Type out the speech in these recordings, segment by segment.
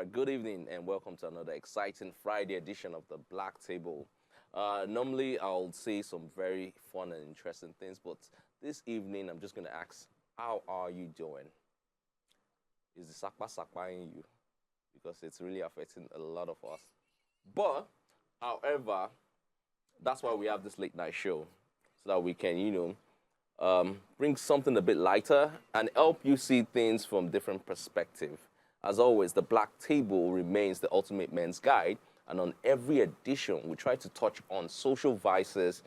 right, good evening and welcome to another exciting Friday edition of the Black Table. Normally, I'll say some very fun and interesting things, but this evening I'm just going to ask, how are you doing? Is the sakpa in you? Because it's really affecting a lot of us. But, however, that's why we have this late night show, so that we can, bring something a bit lighter and help you see things from different perspectives. As always, the Black Table remains the ultimate men's guide, and on every edition, we try to touch on social vices,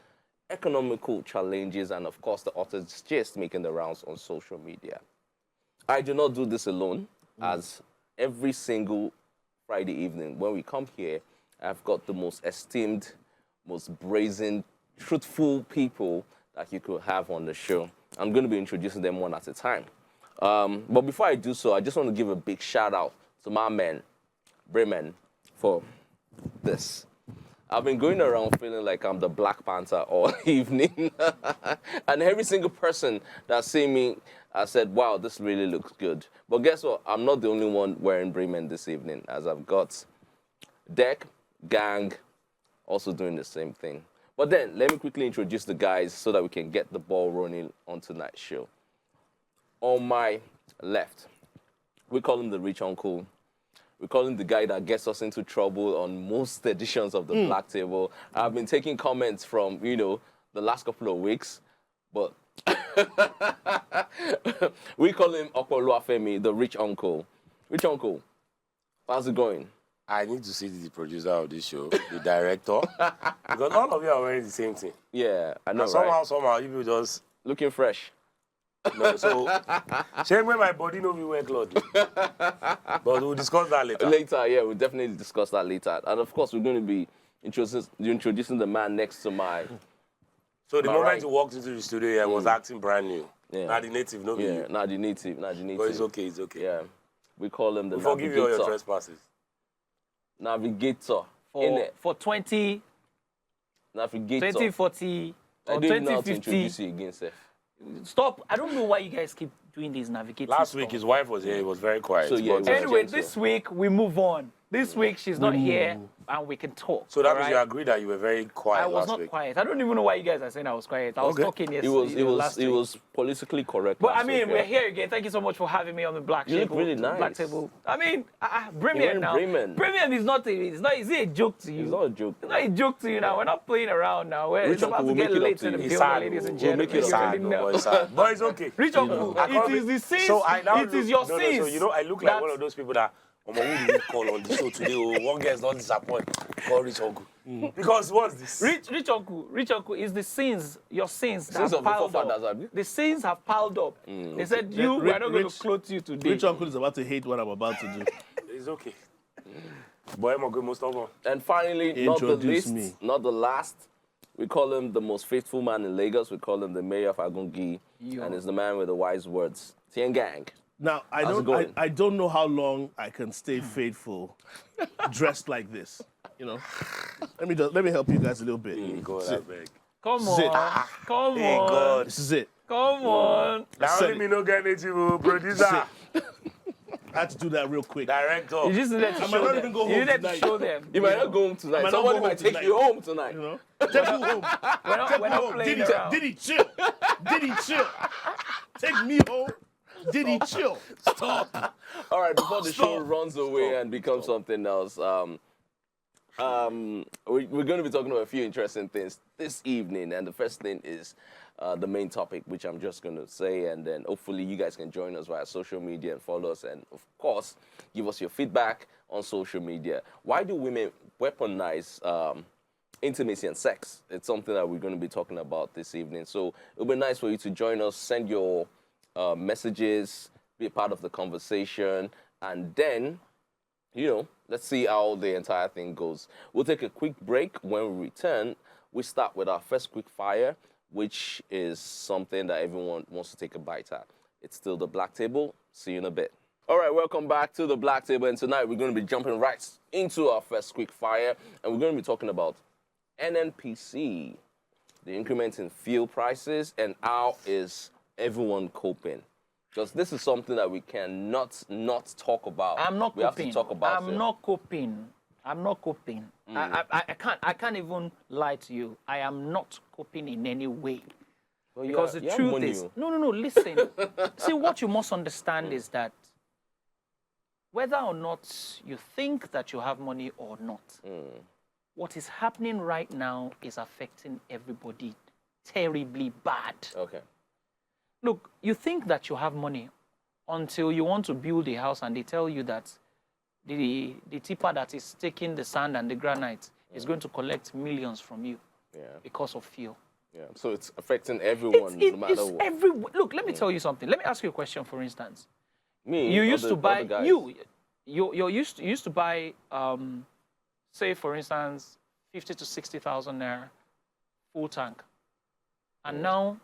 economical challenges, and of course, the author's gist making the rounds on social media. I do not do this alone, as every single Friday evening, when we come here, I've got the most esteemed, most brazen, truthful people that you could have on the show. I'm going to be introducing them one at a time. But before I do so, I just want to give a big shout out to my man, Bremen, for this. I've been going around feeling like I'm the Black Panther all evening. And every single person that see me has said, wow, this really looks good. But guess what? I'm not the only one wearing Bremen this evening, as I've got Deck, Gang, also doing the same thing. But then, let me quickly introduce the guys so that we can get the ball rolling on tonight's show. On my left, we call him the rich uncle. We call him the guy that gets us into trouble on most editions of the Black Table. I've been taking comments from, the last couple of weeks, but we call him Okoluwafemi, the rich uncle. Rich uncle, how's it going? I need to see the producer of this show, the director, because all of you are wearing the same thing. Yeah, I know, and right? somehow, you just... Looking fresh. No, so... Shame when my body no be wear clothes. But we'll discuss that later. Later, yeah, we'll definitely discuss that later. And of course, we're going to be introducing the man next to my... So the moment right. you walked into the studio, I was acting brand new. Yeah. Not the native, no be Yeah, you. not the native. But it's okay, it's okay. Yeah, we call him the We forgive you all your trespasses. Navigator. For 20, Navigator. 2040 I or don't even know how to 2050. introduce you again, sir. Stop. I don't know why you guys keep doing this navigating Last stuff. week, his wife was here. He was very quiet. So, yeah, but- Anyway, gentle. this week we move on. This week she's not here and we can talk. So that means alright? you agree that you were very quiet I was last not week. quiet. I don't even know why you guys are saying I was quiet. I was Okay. talking yesterday. It was politically correct. But I last mean, week, we're yeah. here again. Thank you so much for having me on the Black You look Table. really nice. Black Table. I mean, You're Bremen wearing now. Bremen. Bremen is not a joke to you? It's not a joke. It's not a joke to you now. We're not playing around now. It's Rich about uncle, to we'll get make it up late to in the you. It's building, sad, ladies and we'll gentlemen. make it You sad, already know. but it's sad. But it's okay. Rich uncle, it is the sins. So I now it is your sins. So I look like one of those people that who do we call on the show today? Oh, one guy is not disappointed. Call rich uncle. Because what's this? Rich uncle is the sins, your sins that Sins have of the piled forefathers, up. have you? The sins have piled up. They said, we're not going to clothe you today. Rich uncle is about to hate what I'm about to do. It's okay. Boy, I'm a good most of all. And finally, not the Introduce least, me. not the last, we call him the most faithful man in Lagos. We call him the mayor of Agungi, and he's the man with the wise words. Tien Gang. Now How's it going? I don't know how long I can stay faithful dressed like this. Let me help you guys a little bit. God, I Sit. beg. Come Sit. on. Come Hey, on. God. This is it. Come on. Now Said only it. me no get native producer, I had to do that real quick. director. You just needed to might show not them. even go You home needed to tonight. show them. You might not go home tonight. might not Somebody go home might take tonight. you home tonight. Take me home. We're not, Take we're me not home. playing Diddy, around. Diddy, chill. Diddy, chill. Take me home. Diddy, chill. Stop. All right, before the show Stop. runs away and becomes something else, we're going to be talking about a few interesting things this evening. And the first thing is the main topic, which I'm just going to say. And then hopefully you guys can join us via social media and follow us. And, of course, give us your feedback on social media. Why do women weaponize intimacy and sex? It's something that we're going to be talking about this evening. So it'll be nice for you to join us, send your messages, be a part of the conversation, and then, let's see how the entire thing goes. We'll take a quick break. When we return, we start with our first quick fire, which is something that everyone wants to take a bite at. It's still the Black Table. See you in a bit. All right, welcome back to the Black Table, and tonight we're going to be jumping right into our first quick fire, and we're going to be talking about NNPC, the increment in fuel prices, and how is everyone coping. Because this is something that we cannot not talk about. I'm not we coping. have to talk about I'm it. not coping. I'm not coping. I can't even lie to you. I am not coping in any way. Well, Because the truth is, no, listen. See, what you must understand is that whether or not you think that you have money or not, what is happening right now is affecting everybody terribly bad. Okay. Look, you think that you have money until you want to build a house and they tell you that the tipper that is taking the sand and the granite is going to collect millions from you because of fuel. Yeah. So it's affecting everyone, no matter what. Look, let me tell you something. Let me ask you a question, for instance. Me, You used other- to buy, other guys. you used to buy, say, for instance, 50 to 60,000 naira full tank. And now,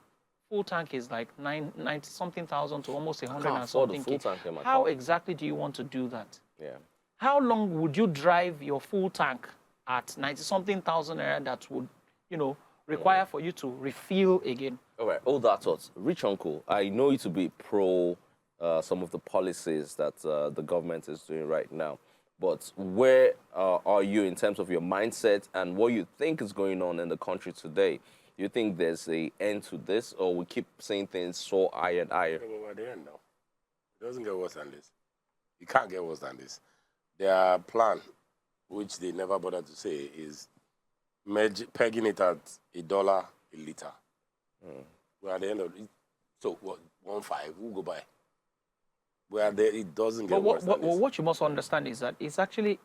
full tank is like 90 something thousand to almost 100 can't and afford a something. full K. tank in my How car. exactly do you want to do that? Yeah. How long would you drive your full tank at 90 something thousand naira that would, require for you to refill again? All right, all that thoughts. Rich uncle, I know you to be pro some of the policies that the government is doing right now, but where are you in terms of your mindset and what you think is going on in the country today? Do you think there's an end to this, or we keep saying things so higher and higher? Yeah, but at the end now, it doesn't get worse than this. It can't get worse than this. Their plan, which they never bother to say, is pegging it at $1 a liter. We're at the end of it. So what? 1.5. Who go buy? We're at the, it doesn't get worse than this. What you must understand is that it's actually,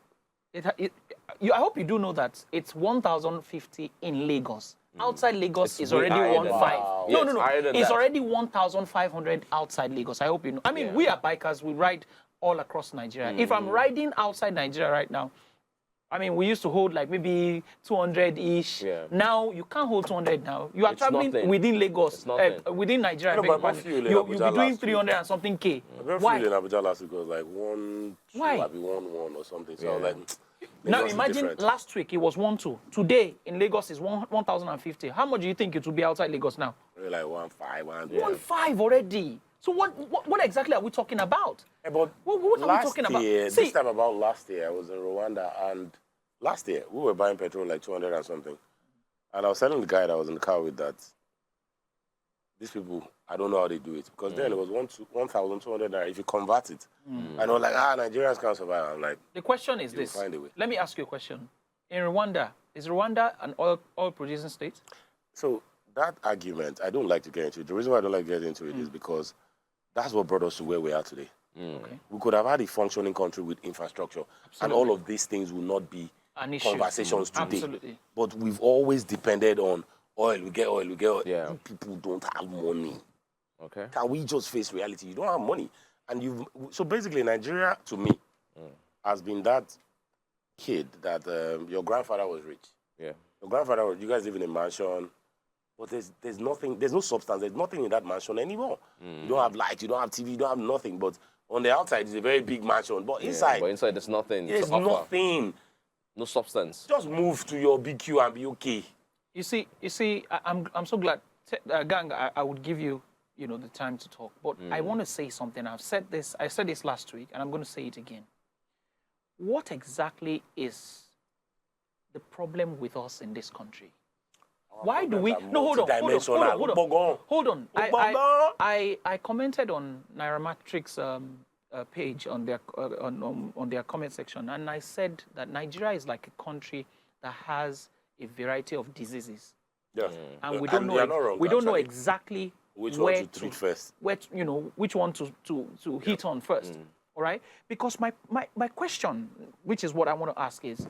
I hope you do know that it's 1,050 in Lagos. Outside Lagos It's is way already higher than 1.5. that. Yeah, it's higher than It's that. already 1,500 outside Lagos. I hope you know. I mean, Yeah. we are bikers. We ride all across Nigeria. If I'm riding outside Nigeria right now, I mean, we used to hold like maybe 200-ish. Yeah. Now, you can't hold 200 now. You are It's traveling nothing. within Lagos, It's nothing. within Nigeria. No, beg your but pardon. fuel in You'll Abuja be doing last week. 300 and something K. I remember Why? feeling in Abuja last week was like 1.2, Why? I'll be 1.1 or something. So I was Yeah. like, Now Lagos is imagine different. last week it was 1.2. Today in Lagos is 1,050. How much do you think it will be outside Lagos now? Maybe like 1.5, 1. 1.5 already. So what exactly are we talking about? Yeah, but What are we last talking about? year, See- this time about last year, I was in Rwanda, and last year we were buying petrol like 200 and something. And I was telling the guy that I was in the car with that these people, I don't know how they do it, because then it was 1,200 naira if you convert it. And I was like, Nigerians can't survive. I'm like, The question is this. find a way. Let me ask you a question. In Rwanda, is Rwanda an oil producing state? so that argument, I don't like to get into it. The reason why I don't like to get into it is because that's what brought us to where we are today. Okay. We could have had a functioning country with infrastructure, and all of these things will not be An issue. conversations today. Absolutely. But we've always depended on oil. We get oil. We get oil. Yeah. You people don't have money. Okay. Can we just face reality? You don't have money, and so basically Nigeria to me has been that kid that your grandfather was rich. Yeah. Your grandfather was. You guys live in a mansion. But there's nothing, there's no substance, there's nothing in that mansion anymore. You don't have light, you don't have TV, you don't have nothing. But on the outside, it's a very big mansion. But inside, But inside there's nothing. there's to offer. nothing. No substance. Just move to your BQ and be okay. You see, I'm so glad, gang. I would give you, the time to talk. But I want to say something. I said this last week, and I'm going to say it again. What exactly is the problem with us in this country? Why do we? No, hold on. I commented on Nairametrics page on their comment section, and I said that Nigeria is like a country that has a variety of diseases, Yeah. and we And don't they are not know wrong, we don't know actually. exactly Which where one to treat first? which one to hit on first. All right, because my question, which is what I want to ask, is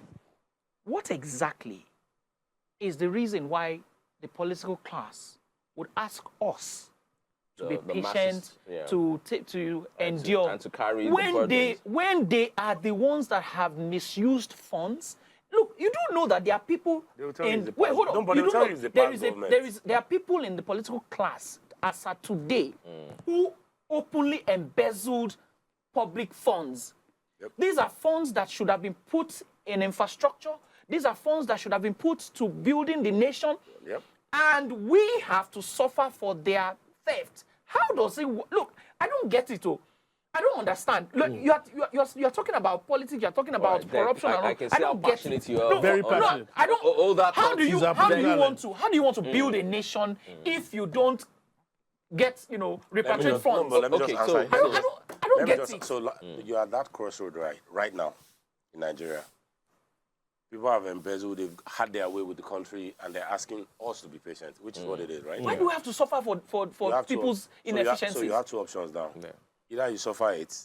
what exactly is the reason why the political class would ask us to be The patient, masses, yeah. to endure, and to carry the when they are the ones that have misused funds. Look, you do know that there are people They will tell you in. it's the Wait, past- hold on. No, but You they'll do tell know you it's the there past is government. there are people in the political class as of today who openly embezzled public funds. Yep. These are funds that should have been put in infrastructure. These are funds that should have been put to building the nation. Yep. And we have to suffer for their theft. How does it work? Look, I don't get it. Oh, I don't understand. Look, you're talking about politics. You're talking about Right, corruption. I can see how don't get passionate it. you are. Very on- passionate. I don't. All that how do you want to build a nation if you don't get repatriate funds? Let me Okay, just so- answer. I don't get it. So you're at that crossroad right now in Nigeria. People have embezzled, they've had their way with the country, and they're asking us to be patient, which is what it is, right? Why do we have to suffer for people's inefficiencies? So you have two options now. Yeah. Either you suffer it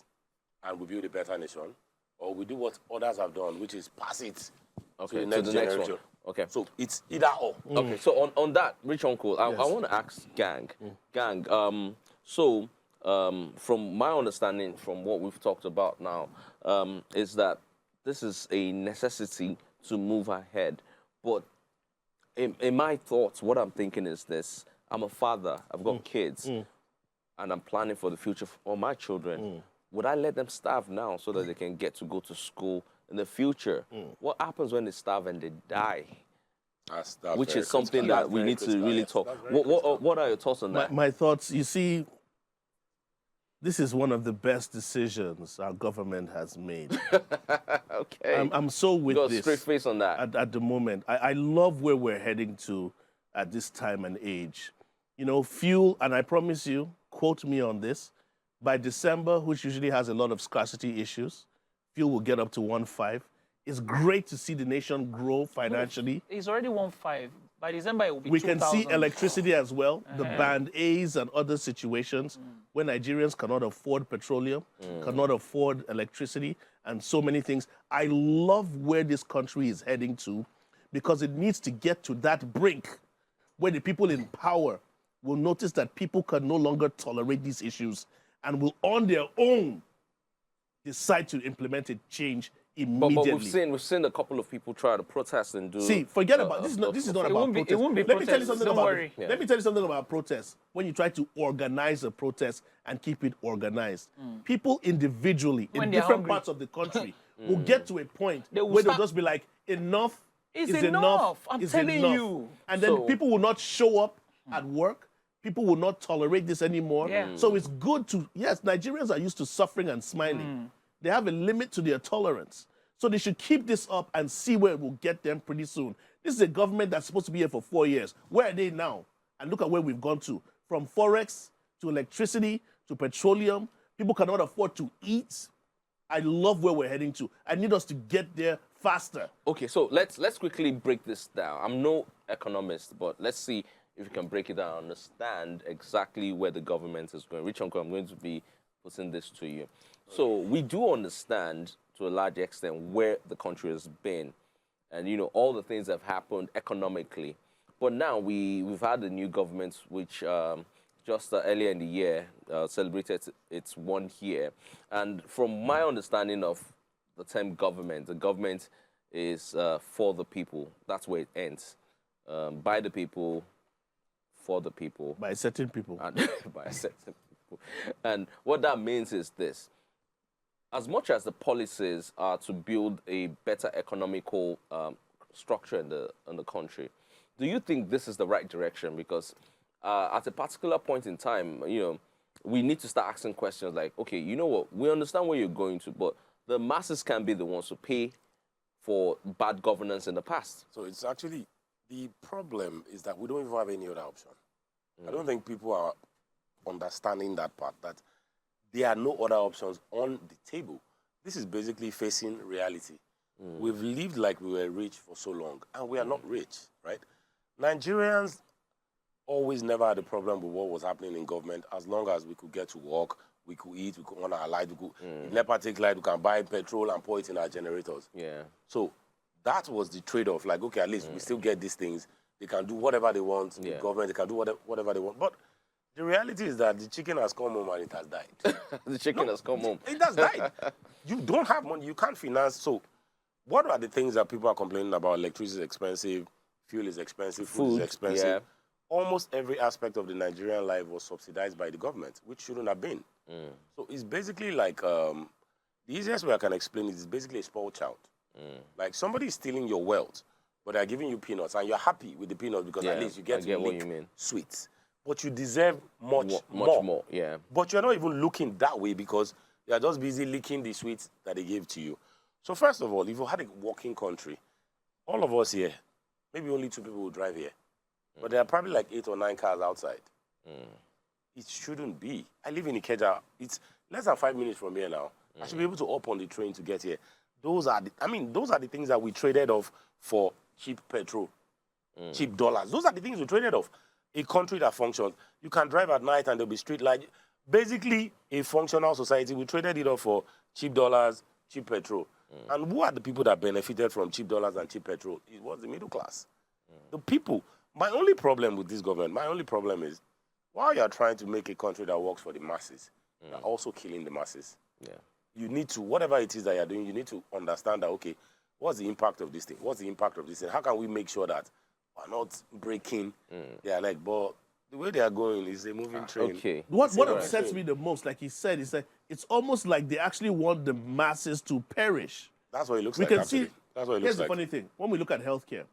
and we build a better nation, or we do what others have done, which is pass it Okay, to the next generation. one. Okay. So it's either or. Okay, so on that, Rich Uncle, I want to ask Gang. From my understanding, from what we've talked about now, is that this is a necessity to move ahead. But in my thoughts, what I'm thinking is this. I'm a father, I've got kids, and I'm planning for the future for my children. Would I let them starve now so that they can get to go to school in the future? What happens when they starve and they die? That's Which very is something critical. that That's we very need to critical, really yes. talk. That's very critical. What are your thoughts on that? My thoughts, you see, this is one of the best decisions our government has made. Okay. I'm so with You got a this. straight face on that. At the moment. I love where we're heading to at this time and age. Fuel, and I promise you, quote me on this, by December, which usually has a lot of scarcity issues, fuel will get up to 1.5. It's great to see the nation grow financially. It's already 1.5. By December, it will be We can see 2,000. electricity as well, the band A's and other situations where Nigerians cannot afford petroleum, cannot afford electricity, and so many things. I love where this country is heading to because it needs to get to that brink where the people in power will notice that people can no longer tolerate these issues and will on their own decide to implement a change immediately. But we've seen a couple of people try to protest and do. See, forget about this. This is not about protest. It won't be Let me tell you protest, something don't about. worry. Let me tell you something about protest. When you try to organize a protest and keep it organized, people individually When in they're different hungry. parts of the country will get to a point They will where they'll start- just be like, enough It's is enough. I'm is telling enough. you. And then So- people will not show up at work. People will not tolerate this anymore. Yeah. So it's good to, yes, Nigerians are used to suffering and smiling. They have a limit to their tolerance. So they should keep this up and see where it will get them pretty soon. This is a government that's supposed to be here for 4 years. Where are they now? And look at where we've gone to. From Forex to electricity to petroleum. People cannot afford to eat. I love where we're heading to. I need us to get there faster. Okay, so let's quickly break this down. I'm no economist, but let's see if we can break it down, understand exactly where the government is going. Rich Uncle, I'm going to be putting this to you. So we do understand to a large extent where the country has been and, all the things that have happened economically. But now we've had a new government which just earlier in the year celebrated its 1 year. And from my understanding of the term government, the government is for the people. That's where it ends. By the people, for the people. By certain people. And by certain people. And what that means is this. As much as the policies are to build a better economical structure in the country, do you think this is the right direction? Because at a particular point in time, we need to start asking questions like, okay, you know what? We understand where you're going to, but the masses can be the ones who pay for bad governance in the past. So it's actually, the problem is that we don't even have any other option. I don't think people are understanding that part, that there are no other options on the table. This is basically facing reality. We've lived like we were rich for so long, and we are not rich, right? Nigerians always never had a problem with what was happening in government as long as we could get to work, we could eat, we could on our light, we could, if NEPA take light, we can buy petrol and pour it in our generators. Yeah. So that was the trade-off. Like, okay, at least we still get these things. They can do whatever they want. The government, they can do whatever they want. But the reality is that the chicken has come home and it has died. The chicken has come home. It has died. You don't have money. You can't finance. So what are the things that people are complaining about? Electricity is expensive. Fuel is expensive. Food is expensive. Yeah. Almost every aspect of the Nigerian life was subsidized by the government, which shouldn't have been. So it's basically like, the easiest way I can explain it is basically a spoiled child. Like somebody is stealing your wealth, but they're giving you peanuts, and you're happy with the peanuts because at least you get I get to what lick you mean. sweets. but you deserve much more. Yeah. But you're not even looking that way because you're just busy licking the sweets that they gave to you. So first of all, if you had a working country, all of us here, maybe only 2 people will drive here. But there are probably like 8 or 9 cars outside. It shouldn't be. I live in Ikeja. It's less than 5 minutes from here now. I should be able to hop on the train to get here. Those are the things that we traded off for cheap petrol, cheap dollars. Those are the things we traded off. A country that functions. You can drive at night and there'll be street light. Basically, a functional society. We traded it off for cheap dollars, cheap petrol. And who are the people that benefited from cheap dollars and cheap petrol? It was the middle class. The people. My only problem with this government, is while you're trying to make a country that works for the masses, you're also killing the masses. Yeah. You need to, whatever it is that you're doing, you need to understand that, okay, what's the impact of this thing? What's the impact of this thing? How can we make sure that we're not breaking their leg? But the way they are going is a moving train. Okay. What upsets me the most, like he said, is that it's almost like they actually want the masses to perish. That's what it looks We like, can actually. see, That's what it here's looks the like. funny thing. When we look at healthcare,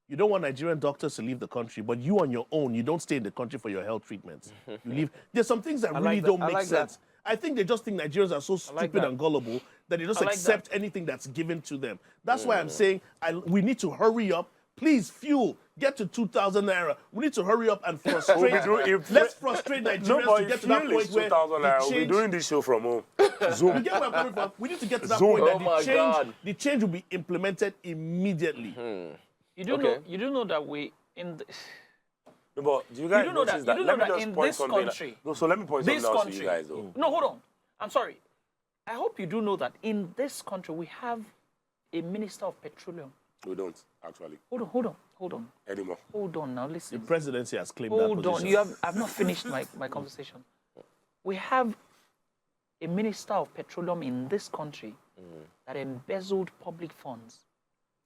you don't want Nigerian doctors to leave the country, but you on your own, you don't stay in the country for your health treatments. You leave. There's some things that really like that. don't I make like that. sense. I think they just think Nigerians are so stupid that. and gullible that they just I like accept that. anything that's given to them. That's why I'm saying we need to hurry up. Please, fuel, get to 2,000 naira. We need to hurry up and frustrate. Let's frustrate Nigerians to get to that point where we'll be doing this show from home. Zoom. You get where I'm coming from? We need to get to that Zoom. point that Oh my God. the change will be implemented immediately. You do know. You do know that we in. No, but do you guys do know that- notice you do know Let me that just in point this something country- No, so let me point This something out to country. you guys, though. No, hold on. I'm sorry. I hope you do know that in this country we have a minister of petroleum. We don't, actually, Hold on. anymore. Hold on now. The Listen. presidency has claimed that Hold position. on. I've not finished my conversation. We have a minister of petroleum in this country that embezzled public funds.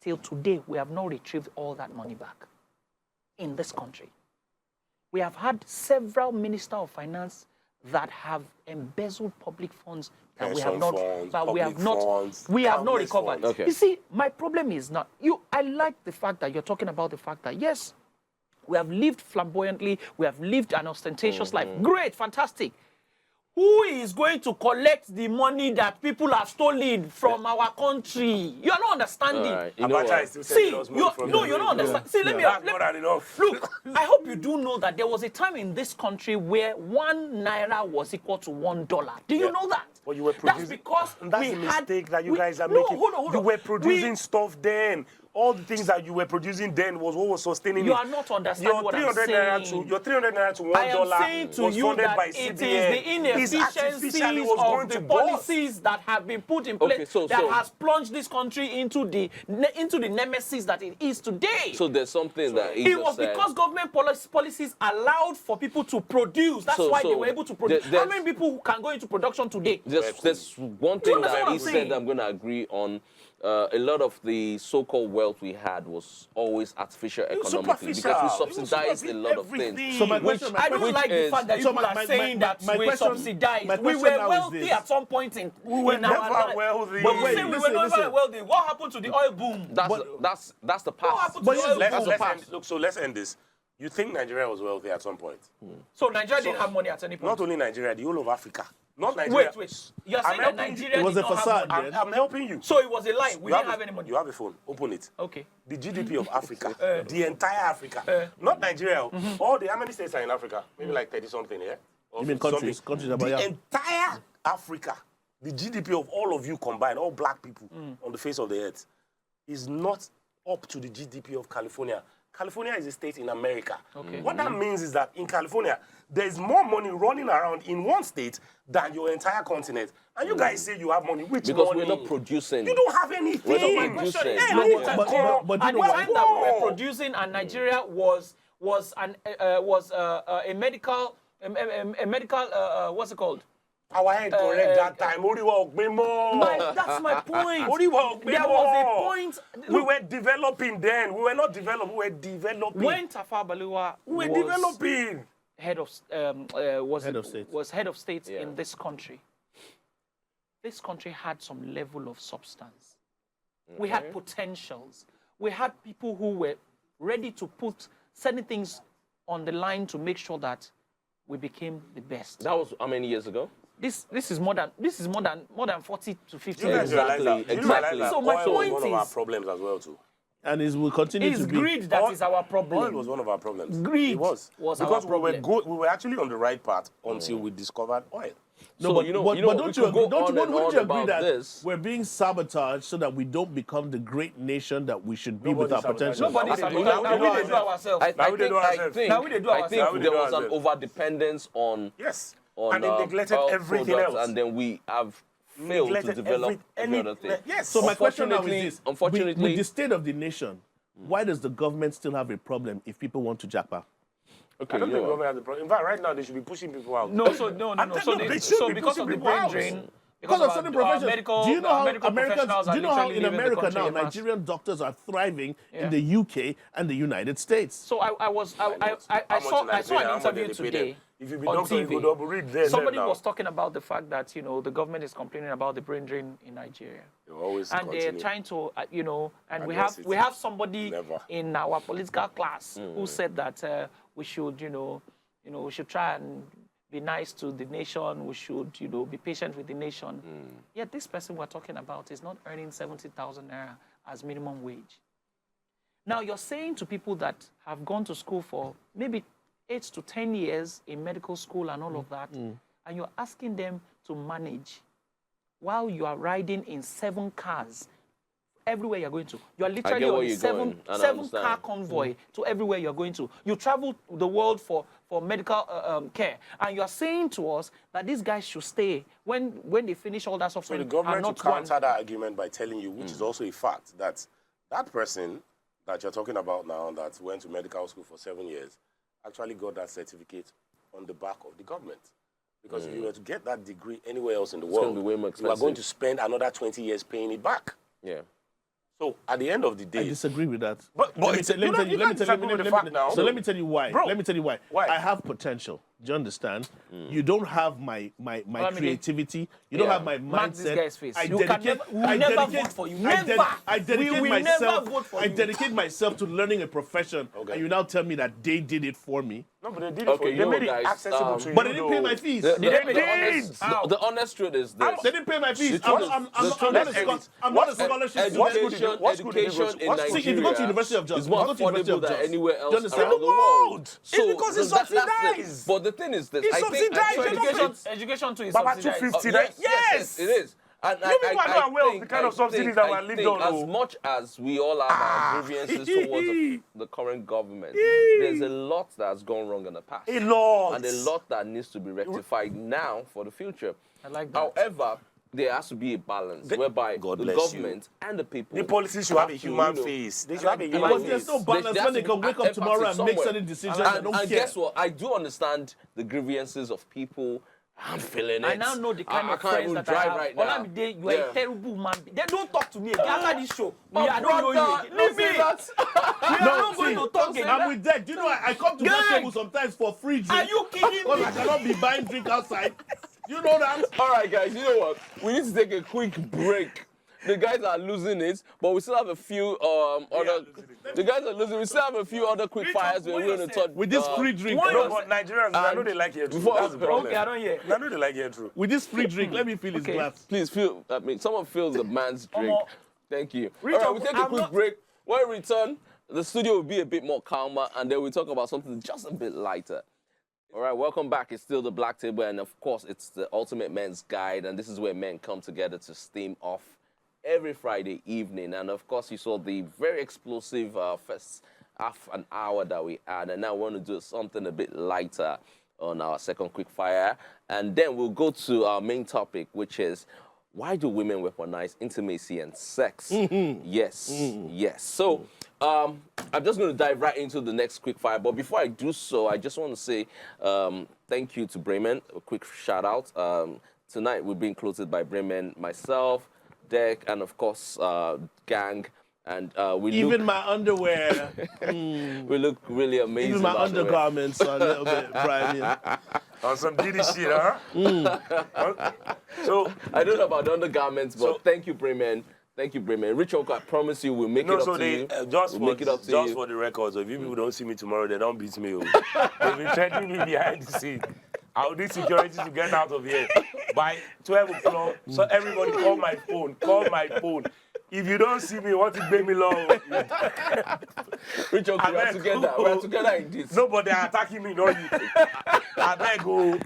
Till today, we have not retrieved all that money back in this country. We have had several ministers of finance that have embezzled public funds that we have Pension not, funds, but we have public not, funds, we have not countless recovered. funds. Okay. You see, my problem is not you. I like the fact that you're talking about the fact that yes, we have lived flamboyantly, we have lived an ostentatious life. Great, fantastic. Who is going to collect the money that people have stolen from our country? You are not understanding. All right. You know Abacha what? is still See, sending us money from you're not understanding. See, let me That's more than enough. look. I hope you do know that there was a time in this country where 1 naira was equal to $1. Do you know that? But you were That's producing. because And that's we the had- mistake that you we- guys are no, making. Hold on. You were We- producing stuff then. All the things that you were producing then was what was sustaining You it. are not understanding what I'm Your 300 naira to $1 I am saying to was you funded that by it CBN. is the inefficiencies of the policies that have been put in place Okay, so- that has plunged this country into the nemesis that it is today. So there's something that he It just was said. because government policies allowed for people to produce. That's So- why so they were able to produce. there's- How many people can go into production today? There's one thing understand that what he I'm said saying? I'm going to agree on. A lot of the so-called wealth we had was always artificial economically because we subsidized a lot of things. So my Which- question, I don't which like the is- fact that So people my- are saying that my we question- subsidized. my We question were now is wealthy this. at some point in were in our never life. wealthy. But you Wait, say we were listen, never listen. wealthy. What happened to the oil boom? That's the What past. happened to But the yes, oil let's- boom? Let's past. end, look, so let's end this. You think Nigeria was wealthy at some point? So Nigeria didn't have money at any point. Not only Nigeria, the whole of Africa. Not Nigeria. Wait. You're I'm saying that helping you. Nigeria It was did a not have facade, money. then. I'm helping you. So it was a lie. We You didn't have any money. You have a phone. Open it. Okay. The GDP of Africa, the entire Africa, not Nigeria. All the how many states are in Africa? Maybe like 30 something, yeah. Or You mean 50 countries? something. Countries about The yeah. entire Africa, the GDP of all of you combined, all black people on the face of the earth, is not up to the GDP of California. California is a state in America. Okay. What that means is that in California, there's more money running around in one state than your entire continent. And you guys say you have money. Which Because money? we're not producing. You don't have anything. We're not My question is, Hey, you know look what at I'm but- saying? but At you the know time what? that we were producing, and Nigeria was a medical what's it called? Our head correct that time. Oriwa Ogbemo. That's my point. Oriwa Ogbemo. There was a point. We were developing then. We were not developing. We were developing. When Tafawa Balewa we were was developing. head of state. was head of state Yeah. in this country had some level of substance. We had potentials. We had people who were ready to put certain things on the line to make sure that we became the best. That was how many years ago? This is more than 40 to 50 You years. guys realize that? Exactly, You realize exactly. that So my oil was point one of our is- problems as well too. And it will continue It's to be. greed that is our Oil problem. was one of our problems. Greed It was was our because problem. we were actually on the right path until we discovered oil. No, So, but, you know, but, you know, but we don't you could agree, go don't on you, and wouldn't on you agree about that this. we're being sabotaged so that we don't become the great nation that we should be with Nobody our sabotaged potential? us. Nobody Now said we that. do Now we ourselves. did do ourselves. Now we did I ourselves. think, Now we did do I think ourselves. Now we there did was an ourselves. over dependence on Yes. on And they neglected oil everything products, else. and then we have failed to Neglected develop every other thing. Yes. So my question now is Unfortunately- this: unfortunately- with the state of the nation, why does the government still have a problem if people want to jackpot? Okay, I don't you think know what? government has a problem. In fact, right now they should be pushing people out. No, so no. I'm So, telling you, they should so be because pushing of the people brain out. drain, Because of certain professions. medical, do you know how medical Americans? professionals Do are you know how literally in leaving the America country now en masse. Nigerian doctors are thriving Yeah. in the UK and the United States? So I saw an interview today If you be on doctor, you TV. go double read there. Somebody now. was talking about the fact that the government is complaining about the brain drain in Nigeria, They always and they're continue. trying to and Address we it. have somebody Never. in our political class who said that we should we should try and be nice to the nation. We should be patient with the nation. Yet this person we're talking about is not earning 70,000 naira as minimum wage. Now you're saying to people that have gone to school for maybe 8 to 10 years in medical school and all of that, and you're asking them to manage while you are riding in 7 cars everywhere you're going to. You're literally get on where a you're seven going, and I car understand. convoy to everywhere you're going to. You travel the world for medical care, and you're saying to us that these guys should stay when they finish all that So suffering. the government will and not one. counter that argument by telling you, which is also a fact, that that person that you're talking about now that went to medical school for 7 years actually got that certificate on the back of the government. Because if you were to get that degree anywhere else in the gonna world, be way more you are going to expensive. spend another 20 years paying it back. Yeah. So at the end of the I day, disagree with that. But let me it's- tell you don't- you can't disagree with the fact now. So let me tell you why. Bro, Let me tell you why. why? I have potential. Do you understand? You don't have my Olamide. creativity. You don't Yeah. have my Mark this mindset. guy's face. I You can dedicate. never- we will I never dedicate- vote for you. I Never. I dedicate We will never myself. vote for I you. dedicate myself to learning a profession, Okay. and you now tell me that they did it for me. no, but they did it Okay, for you. you They know made it what, guys, accessible to you. But they didn't pay though. my fees. The honest truth is this. They didn't pay my fees. The truth is- I'm the not truth a is- scholar- I'm not a scholarship What student. school did you- what school did you go to? Education in What school Nigeria did you go to University of Jos, is more you go to University affordable of than Jos. anywhere Do you else understand? around the world. It's because it's that's it. subsidized. But the thing is this. It's I think subsidized. actually You're not it's- Education to is Baba, subsidized. 250. Yes, it is. And You people are not aware of the kind of subsidies that were lived on, As though. much as we all have our grievances towards the current government, there's a lot that's gone wrong in the past. A lot. And a lot that needs to be rectified now for the future. I like that. However, there has to be a balance whereby God the bless you. government and the people. The policies should have a to, human you know, face. They should have a and human But face. there's no balance there when has they to can be wake up tomorrow and make somewhere. certain decisions. I don't And care. guess what? I do understand the grievances of people. I'm feeling it. I now know the kind I of can't friends even that drive I have. right now. Olamide, you are Yeah. a terrible man. They don't talk to me again. After this show, My I don't know you brother, again. don't Leave me. say that. We are not going to talk again. I'm with that. Do you know I come to that Gang! table sometimes for free drink. Are you kidding Because me? I cannot be buying drink outside. You know that? All right, guys, you know what? We need to take a quick break. The guys are losing it, but we still have a few other. The guys are losing. We still have a few other quick fires we're going to touch. With this free drink, Why No, but Nigerians, I know they like your truth. That's the problem. Okay, I don't hear. I know they like your truth. with this free drink, let me feel his Okay. glass. Please feel. I mean, someone fills the man's drink. Omo. Thank you. All Richard, right, we take a I'm quick not- break. When we return, the studio will be a bit more calmer, and then we talk about something just a bit lighter. All right, welcome back. It's still the Black Table, and of course, it's the Ultimate Men's Guide, and this is where men come together to steam off every Friday evening. And of course, you saw the very explosive first half an hour that we had, and now we want to do something a bit lighter on our second quick fire, and then we'll go to our main topic, which is why do women weaponize intimacy and sex? Yes, yes. So I'm just going to dive right into the next quick fire, but before I do so, I just want to say thank you to Bremen. A quick shout out. Tonight we're being clothed by Bremen, myself, Deck, and of course Gang. And we Even look, my underwear, we look really amazing. even my by the way. undergarments are a little bit grimy. On some Diddy shit, huh? So, I don't know about the undergarments, but thank you, Bremen. Thank you, Bremen. Rich Uncle, I promise you we'll make it up to you. Just, We'll for, make it up to just you. for the record, so if you people don't see me tomorrow, they don't beat me. They've been threatening me behind the scene. I'll need security to get out of here by 12 o'clock. So everybody call my phone. Call my phone. If you don't see me, what it made me long? Rich Uncle, we're together. We're together in this. Nobody attacking me, not you. I beg you.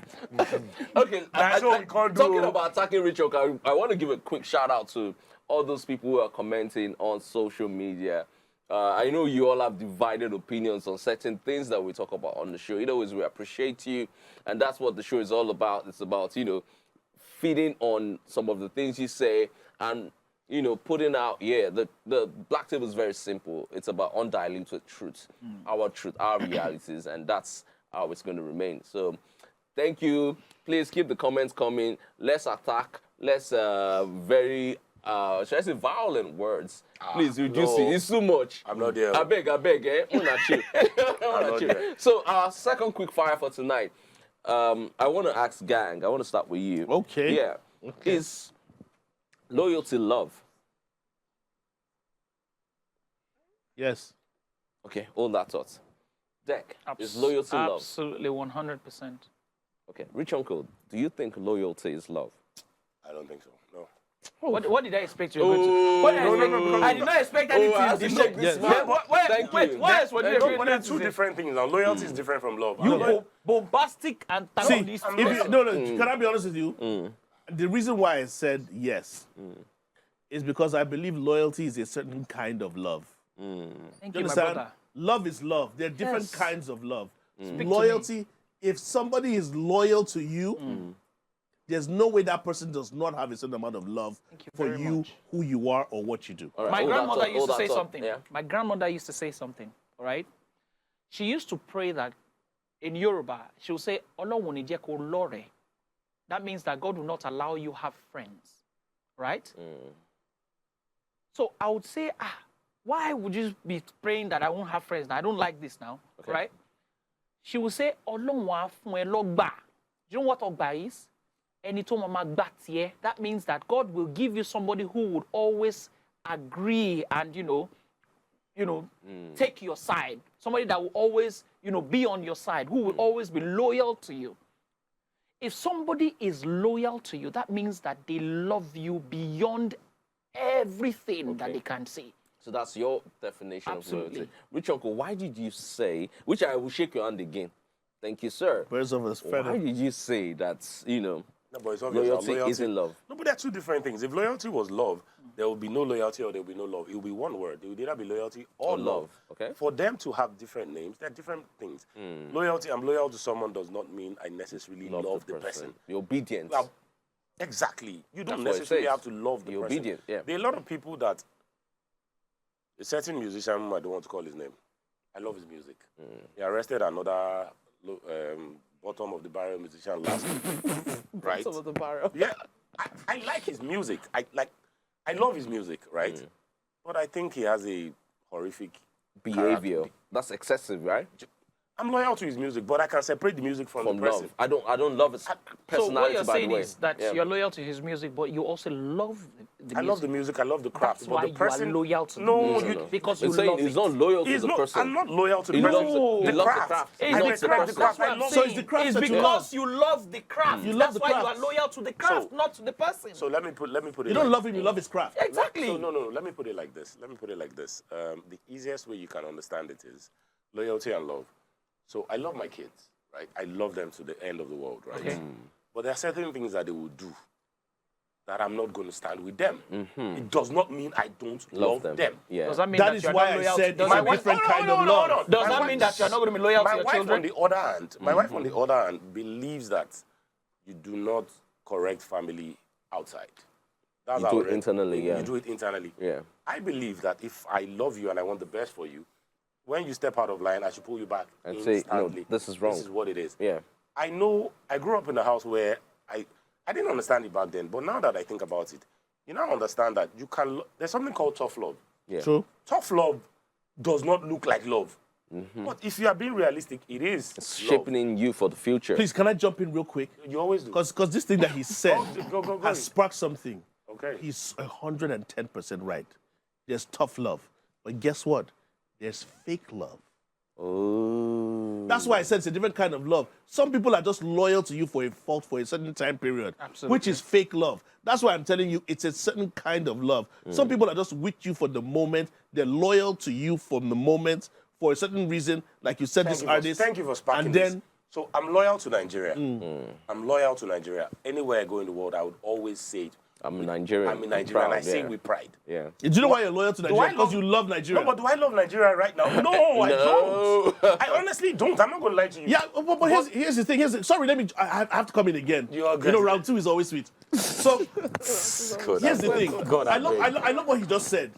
Okay, That's what we can't do. Talking about attacking Rich Uncle, I want to give a quick shout out to all those people who are commenting on social media. I know you all have divided opinions on certain things that we talk about on the show. Either ways, we appreciate you, and that's what the show is all about. It's about, feeding on some of the things you say and, putting out, the Black Table is very simple. It's about undiluted truth, our realities, and that's how it's going to remain. So thank you. Please keep the comments coming. Let's attack. Let's should I say violent words? Please reduce it. It's too much. I'm not there. I beg, eh? I'm not there. So our second quick fire for tonight. I want to ask Gang. I want to start with you. Okay. Yeah. Okay. Is loyalty love? Yes. Okay, hold that thought. Deck, is loyalty love? Absolutely, 100%. Okay, Rich Uncle, do you think loyalty is love? I don't think so. No. What did I expect you were going to? What did I expect? I did not expect anything. I have to check this man. Thank you. What else were you But expecting they're to two say? different things now. Loyalty is different from love. You bombastic and See, antagonist. can I be honest with you? The reason why I said yes is because I believe loyalty is a certain kind of love. Thank You you, my understand? brother. Love is love. There are different Yes. kinds of love. Speak to Loyalty, if somebody is loyal to you, there's no way that person does not have a certain amount of love you for very you, much. who you are, or what you do. All right, My hold that grandmother thought, used hold to that say thought. something. Yeah. My grandmother used to say something, all right? She used to pray that in Yoruba, she would say, "Ọlọ́run ní jẹ́ kó lọ́rẹ̀ẹ́." That means that God will not allow you have friends, right? So I would say, why would you be praying that I won't have friends now? I don't like this now, right? She would say, Ọlọ́run á fún ẹ lọ́gbà. You know what ọgbà is? Ẹni tó máa gbà tiẹ̀. That means that God will give you somebody who would always agree and, take your side. Somebody that will always, be on your side, who will always be loyal to you. If somebody is loyal to you, that means that they love you beyond everything that they can see. So that's your definition Absolutely. of loyalty. Rich Uncle, why did you say, which I will shake your hand again. Thank you, sir. Birds of a feather. Why did you say that, No, but it's obvious. loyalty isn't love? No, but they're two different things. If loyalty was love, there will be no loyalty or there will be no love. It will be one word. It will either be loyalty or love. Okay. For them to have different names, they're different things. Loyalty, I'm loyal to someone does not mean I necessarily love the person. You're obedient. Well, exactly. You don't That's what it necessarily says. have to love the You're person. obedient, yeah. There are a lot of people that, a certain musician, I don't want to call his name, I love his music. He arrested another bottom of the barrel musician last week. Right? Some of the barrel. Yeah, I like his music. I love his music, right? But I think he has a horrific Behavior. character. That's excessive, right? I'm loyal to his music, but I can separate the music from the person. love. I don't love his So personality, what you're by saying the way. is that you're loyal to his music, but you also love the music. I love the music. I love the craft. That's but why the person, you are loyal to no, the music. you, Because He's you saying love he's it. not loyal to he's the not, person. I'm not loyal to the He person. loves The the craft. craft. It's I the respect craft. the That's craft. what I I'm love So it's the craft It's that you because love. you love the craft. You love That's the why you craft. are loyal to the craft, So- not to the person. So let me put it. You don't like, love him, you love his craft. Exactly. So no. Let me put it like this. The easiest way you can understand it is loyalty and love. So I love my kids, right? I love them to the end of the world, right? Okay. But there are certain things that they will do that I'm not going to stand with them. It does not mean I don't love them. Yeah. Does that mean That that is you're why not I loyal said to it's does a that mean- different kind hold of on, love. hold on. Does My that wife- mean that you're not going to be loyal to My your wife, children? on the other hand, my wife, on the other hand, believes that you do not correct family outside. That's You how do it I read- internally, yeah. You do it internally. Yeah. I believe that if I love you and I want the best for you, when you step out of line, I should pull you back And say, instantly. no, this is wrong. This is what it is. Yeah. I know, I grew up in a house where I didn't understand it back then, but now that I think about it, you now understand that you can, there's something called tough love. Yeah. True. Tough love does not look like love. But if you are being realistic, it is It's love. shaping you for the future. Please, can I jump in real quick? You always do. Because this thing that he said Go has sparked something. Okay. He's 110% right. There's tough love. But guess what? There's fake love. Oh. That's why I said it's a different kind of love. Some people are just loyal to you for a certain time period, Absolutely. which is fake love. That's why I'm telling you it's a certain kind of love. Some people are just with you for the moment. They're loyal to you from the moment for a certain reason, like you said, this artist. Thank you for sparking And this. then So I'm loyal to Nigeria. I'm loyal to Nigeria. Anywhere I go in the world, I would always say it. I'm a Nigerian. I'm in Nigeria, and I say yeah. it with pride. Yeah. do you know why you're loyal to Nigeria? Because you love Nigeria. No, but do I love Nigeria right now? No, I don't. I honestly don't. I'm not going to lie to you. Yeah, but here's the thing. Sorry, I have to come in again. You are You know, round 2 is always sweet. So God, here's the thing. God, I love what he just said.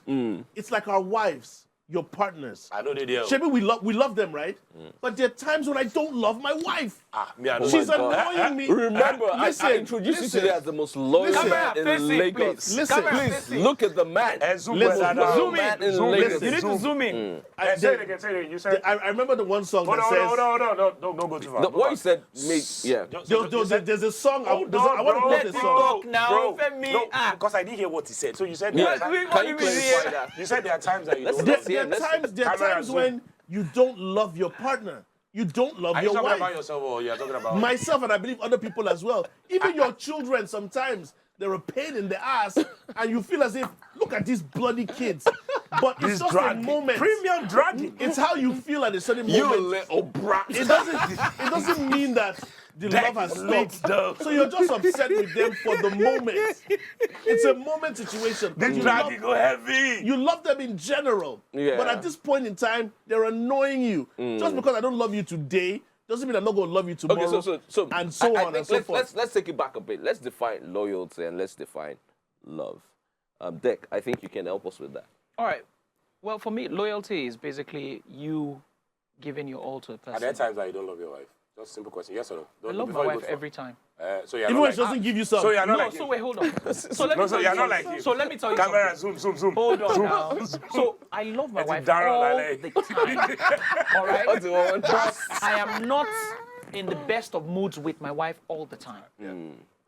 It's like our wives, your partners. I know they do. Shebi, we love them, right? But there are times when I don't love my wife. Me, I don't She's mind. annoying me. Remember, I Listen, introduced you listen. today as the most loyal Listen. man in Face it, Lagos. please. Listen. Please look at the man. Zoom Listen. in. Zoom man in. Zoom Lagos. You need to zoom in. Say it again. Say it again. You said. I remember the one song Hold that on, says. hold on. Don't go too far. The, what you said made, yeah. There's a song. I want to bro. quote Let this it song. talk now, Bro, Femi. no, Ah. because I didn't hear what he said. So you said Yeah. there are we- Can you what clarify that? you said there are times that you Let's don't. do love- it. Yeah, There are Camera times zoom. when you don't love your partner. You don't love Are you your talking wife. about yourself or you're talking about Myself, and I believe other people as well. Even your children, sometimes they're a pain in the ass, and you feel as if, look at these bloody kids. But it's just a moment. Premium dragging. It's how you feel at a certain You moment. little brat. It doesn't mean that the love has stopped. So you're just upset with them for the moment. It's a moment situation. This You dragging love- go heavy. You love them in general. Yeah. But at this point in time, they're annoying you. Just because I don't love you today doesn't mean I'm not going to love you tomorrow. Okay, so and so I on think and so forth. let's take it back a bit. Let's define loyalty and let's define love. Dick, I think you can help us with that. All right. Well, for me, loyalty is basically you giving your all to a Are there person. times that you don't love your wife? Just a simple question. Yes or no? I Don't- love my before you go wife too every time. far. So you're Even not when like she doesn't give you some. So you're not No, like so him. wait, hold on. So let me No, so tell you're you not like something. him. So let me tell you Camera, something. zoom. Hold on now. So I love my It's wife Darren all Lale. the time. All right? What do you want? But I am not in the best of moods with my wife all the time.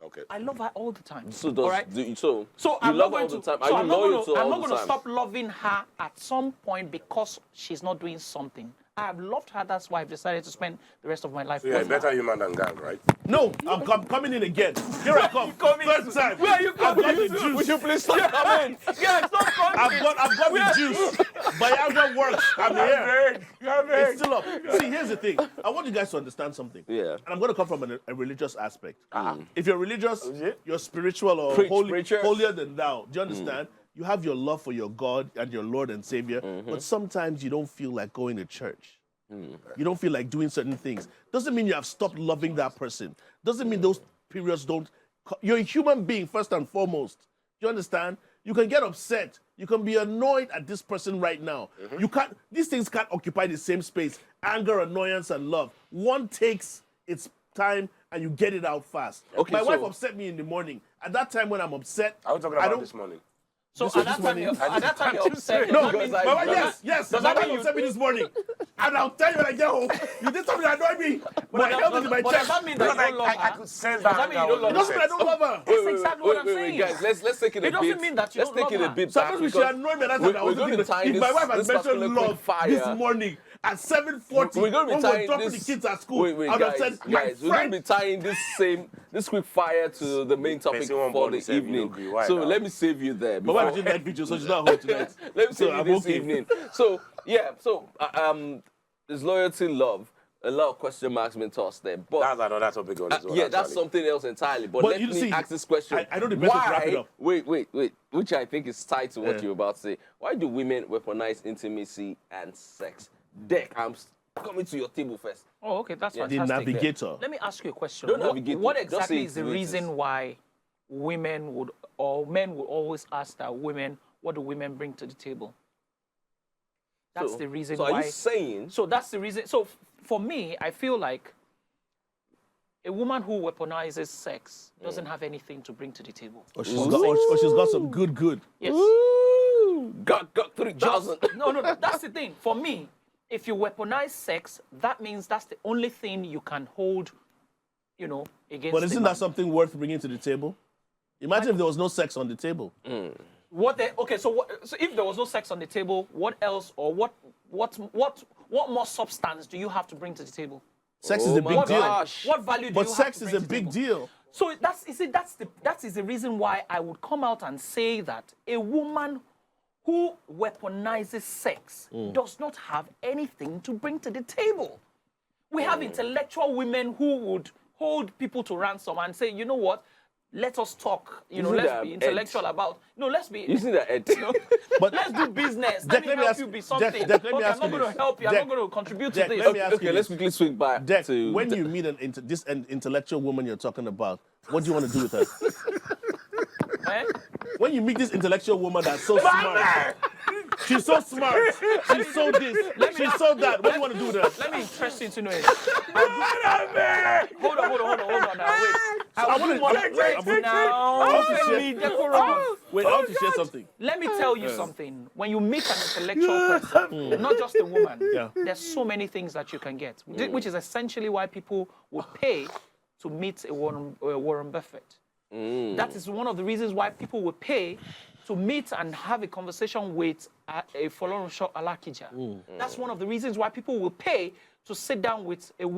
Okay. I love her all the time. So all right? so So you I'm love not her all going the to. time. So Are I'm you not loyal going to to. her I'm all not the going to time? stop loving her at some point because she's not doing something. I have loved her. That's why I've decided to spend the rest of my life So you're a with her. better human than gang, right? No, I'm coming in again. Here I come. Third time. Where are you I've coming? got the juice. Would you please stop coming? Yeah, stop coming. I've got the juice. Viagra works. I'm here. It's still up. See, here's the thing. I want you guys to understand something. Yeah. And I'm going to come from a religious aspect. If you're religious, you're spiritual or Preach, holy, preacher. holier than thou. Do you understand? You have your love for your God and your Lord and Savior, but sometimes you don't feel like going to church. You don't feel like doing certain things. Doesn't mean you have stopped loving that person. Doesn't mean those periods don't. You're a human being first and foremost. Do you understand? You can get upset. You can be annoyed at this person right now. You can't. These things can't occupy the same space. Anger, annoyance, and love. One takes its time, and you get it out fast. Okay, My wife so- upset me in the morning. At that time when I'm upset, I was talking I about don't. this morning. So This at that was time, this you're upset. No, Does that mean- my wife, yes. Does My that wife mean you? upset me this morning, and I'll tell you when I get home. You did something that annoyed me, but I held it in my But does chest. that mean that you don't love I her? could sense Does that. that mean you don't love It doesn't mean I don't love her. That's exactly what I'm saying. Guys, let's take it a It bit. doesn't mean that you let's don't take it love a her. bit back Sometimes we should because annoy me. That's we're what I was going to thinking. tie If this, my wife this had mentioned particular quick love fire. this morning at 7:40 We're going to when be we're tying dropping this. the kids at school, Wait, I would have guys, said, my we're going to friend, be tying this quick fire to the main topic Person won't for born the himself, you evening. don't agree. Why So now? let me save you there. my wife before- did that video, so she's not home tonight. Let me So see you I'm this okay. evening. So yeah, there's loyalty, love. A lot of question marks been tossed there, but That's another topic on its own. yeah, that's actually. something else entirely. But But let you me see, ask this question: I know the best way to wrap it Why? up. Wait, which I think is tied to what Yeah. you're about to say. Why do women weaponize intimacy and sex? Dick, I'm coming to your table first. Oh, okay, that's The fantastic. navigator. Let me ask you a question. Don't navigate What it. Just exactly say is the it the way it reason is. why women would or men would always ask that women, what do women bring to the table? That's So- the reason So why. are you saying? So that's the reason. So for me, I feel like a woman who weaponizes sex doesn't have anything to bring to the table. Or she's got some good. Yes. Ooh, got 3,000. No, that's the thing. For me, if you weaponize sex, that means that's the only thing you can hold, against But the isn't man. that something worth bringing to the table? Imagine if there was no sex on the table. Okay, so if there was no sex on the table, what else or what more substance do you have to bring to the table? Sex is a big deal. What value do But you have sex to is bring a to the big table? deal. So that is the reason why I would come out and say that a woman who weaponizes sex does not have anything to bring to the table. We have intellectual women who would hold people to ransom and say, you know what? Let us talk. Let's be intellectual about. No, let's be. You see that, Ed? But let's do business. Let me help you be something. Let me Okay, ask I'm not you going to help you. I'm not going to contribute to this. let me ask you Okay, let's this. quickly swing back to... When you meet this intellectual woman you're talking about, what do you want to do with her? Eh? When you meet this intellectual woman that's so smart, she's so smart, she's so this, she's so that, what do you want to do with her? Let me interest you into knowing. Hold on now, wait. I want to share something. Let me tell you something. When you meet an intellectual person, not just a woman, there's so many things that you can get, which is essentially why people would pay to meet a Warren Buffett. That is one of the reasons why people would pay to meet and have a conversation with a Folorunsho Alakija. That's one of the reasons why people will pay to sit down with an